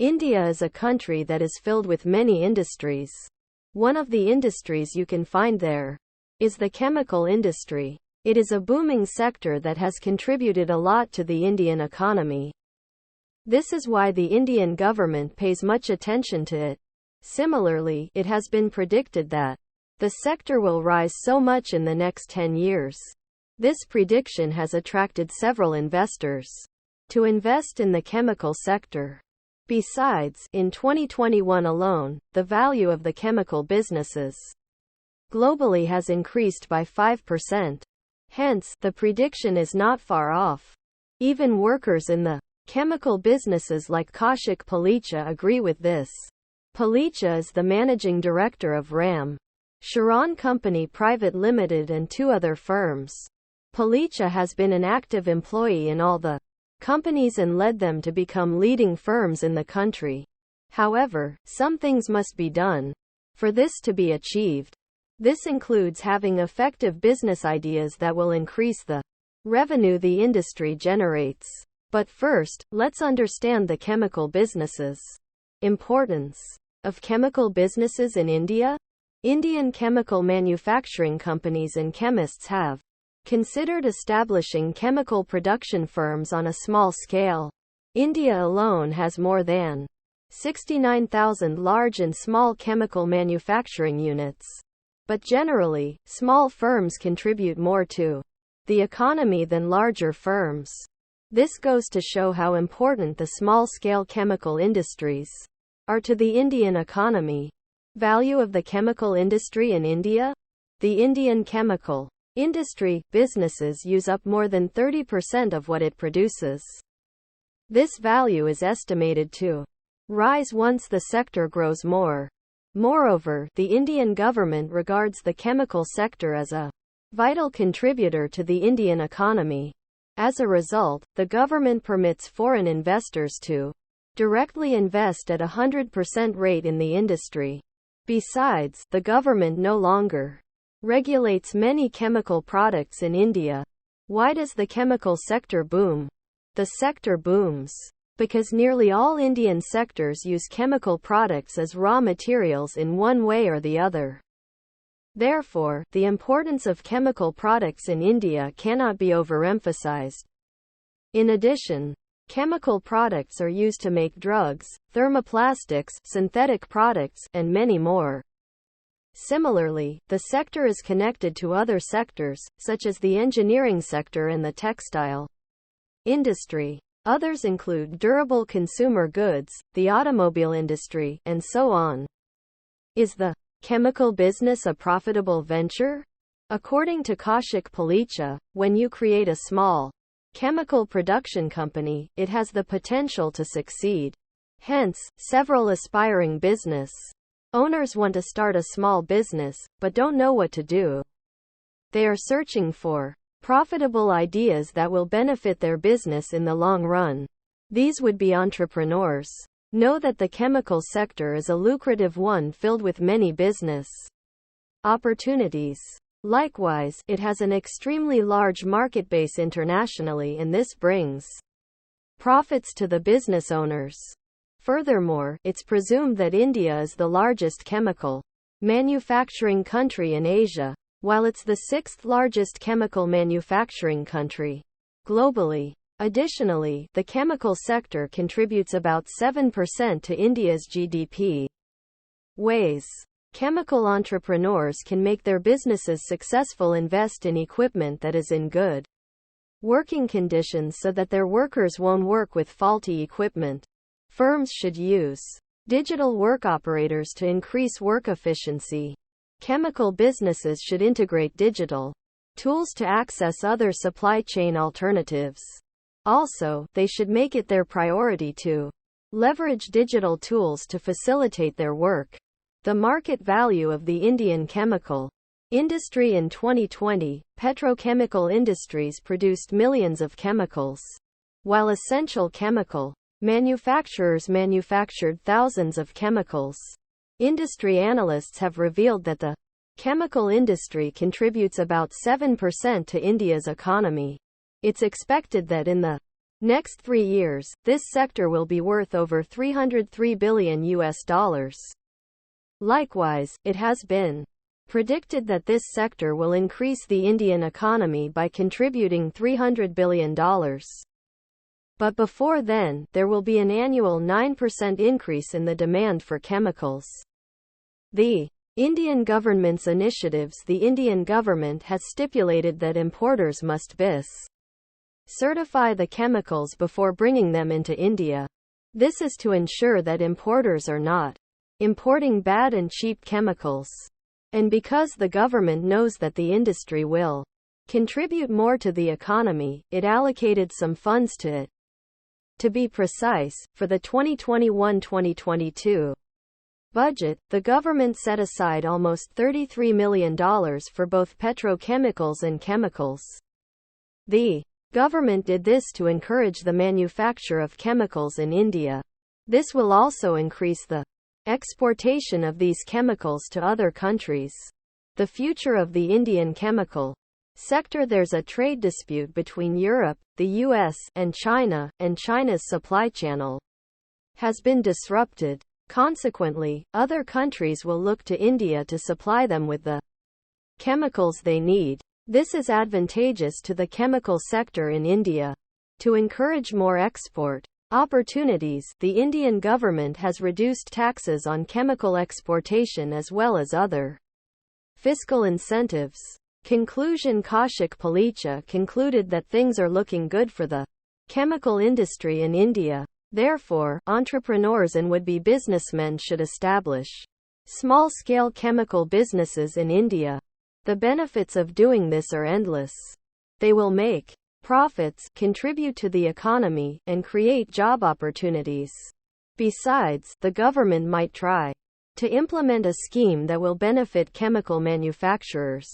India is a country that is filled with many industries. One of the industries you can find there is the chemical industry. It is a booming sector that has contributed a lot to the Indian economy. This is why the Indian government pays much attention to it. Similarly, it has been predicted that the sector will rise so much in the next 10 years. This prediction has attracted several investors to invest in the chemical sector. Besides, in 2021 alone, the value of the chemical businesses globally has increased by 5%. Hence, the prediction is not far off. Even workers in the chemical businesses like Kaushik Palicha agree with this. Palicha is the managing director of Ram Sharan Company Private Limited and two other firms. Palicha has been an active employee in all the companies and led them to become leading firms in the country. However, some things must be done for this to be achieved. This includes having effective business ideas that will increase the revenue the industry generates. But first, let's understand the chemical businesses. Importance of chemical businesses in India. Indian chemical manufacturing companies and chemists have considered establishing chemical production firms on a small scale. India alone has more than 69,000 large and small chemical manufacturing units. But generally, small firms contribute more to the economy than larger firms. This goes to show how important the small-scale chemical industries are to the Indian economy. Value of the chemical industry in India. The Indian chemical industry businesses use up more than 30% of what it produces. This value is estimated to rise once the sector grows more. Moreover, the Indian government regards the chemical sector as a vital contributor to the Indian economy. As a result, the government permits foreign investors to directly invest at 100% rate in the industry. Besides, the government no longer regulates many chemical products in India. Why does the chemical sector boom? The sector booms because nearly all Indian sectors use chemical products as raw materials in one way or the other. Therefore, the importance of chemical products in India cannot be overemphasized. In addition, chemical products are used to make drugs, thermoplastics, synthetic products, and many more. Similarly, the sector is connected to other sectors, such as the engineering sector and the textile industry. Others include durable consumer goods, the automobile industry, and so on. Is the chemical business a profitable venture? According to Kaushik Palicha, when you create a small chemical production company, it has the potential to succeed. Hence, several aspiring business owners want to start a small business, but don't know what to do. They are searching for profitable ideas that will benefit their business in the long run. These would be entrepreneurs. Know that the chemical sector is a lucrative one filled with many business opportunities. Likewise, it has an extremely large market base internationally, and this brings profits to the business owners. Furthermore, it's presumed that India is the largest chemical manufacturing country in Asia, while it's the sixth largest chemical manufacturing country globally. Additionally, the chemical sector contributes about 7% to India's GDP. Ways chemical entrepreneurs can make their businesses successful. Invest in equipment that is in good working conditions so that their workers won't work with faulty equipment. Firms should use digital work operators to increase work efficiency. Chemical businesses should integrate digital tools to access other supply chain alternatives. Also, they should make it their priority to leverage digital tools to facilitate their work. The market value of the Indian chemical industry in 2020, petrochemical industries produced millions of chemicals, while essential chemical manufacturers manufactured thousands of chemicals. Industry analysts have revealed that the chemical industry contributes about 7% to India's economy. It's expected that in the Next 3 years, this sector will be worth over $303 billion. Likewise, it has been predicted that this sector will increase the Indian economy by contributing $300 billion. But before then, there will be an annual 9% increase in the demand for chemicals. The Indian government's initiatives. The Indian government has stipulated that importers must certify the chemicals before bringing them into India. This is to ensure that importers are not importing bad and cheap chemicals. And because the government knows that the industry will contribute more to the economy, it allocated some funds to it. To be precise, for the 2021-2022 budget, the government set aside almost $33 million for both petrochemicals and chemicals. The government did this to encourage the manufacture of chemicals in India. This will also increase the exportation of these chemicals to other countries. The future of the Indian chemical sector. There's a trade dispute between Europe, the US, and China's supply channel has been disrupted. Consequently, other countries will look to India to supply them with the chemicals they need. This is advantageous to the chemical sector in India. To encourage more export opportunities, the Indian government has reduced taxes on chemical exportation as well as other fiscal incentives. Conclusion. Kaushik Palicha concluded that things are looking good for the chemical industry in India. Therefore, entrepreneurs and would-be businessmen should establish small-scale chemical businesses in India. The benefits of doing this are endless. They will make profits, contribute to the economy, and create job opportunities. Besides, the government might try to implement a scheme that will benefit chemical manufacturers.